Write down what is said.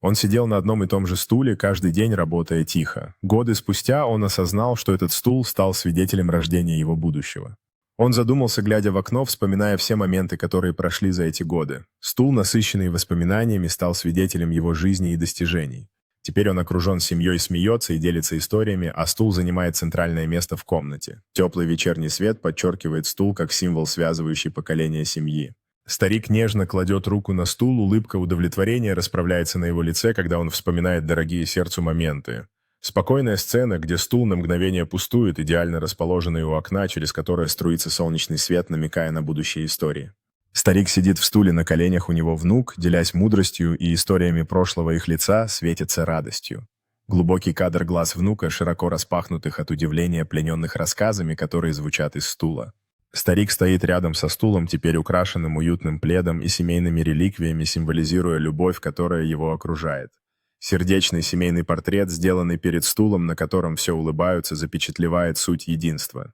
Он сидел на одном и том же стуле, каждый день работая тихо. Годы спустя он осознал, что этот стул стал свидетелем рождения его будущего. Он задумался, глядя в окно, вспоминая все моменты, которые прошли за эти годы. Стул, насыщенный воспоминаниями, стал свидетелем его жизни и достижений. Теперь он окружен семьей, смеется и делится историями, а стул занимает центральное место в комнате. Теплый вечерний свет подчеркивает стул как символ, связывающий поколения семьи. Старик нежно кладет руку на стул, улыбка удовлетворения расправляется на его лице, когда он вспоминает дорогие сердцу моменты. Спокойная сцена, где стул на мгновение пустует, идеально расположенный у окна, через которое струится солнечный свет, намекая на будущие истории. Старик сидит в стуле, на коленях у него внук, делясь мудростью, и историями прошлого их лица светится радостью. Глубокий кадр глаз внука, широко распахнутых от удивления, плененных рассказами, которые звучат из стула. Старик стоит рядом со стулом, теперь украшенным уютным пледом и семейными реликвиями, символизируя любовь, которая его окружает. Сердечный семейный портрет, сделанный перед стулом, на котором все улыбаются, запечатлевает суть единства.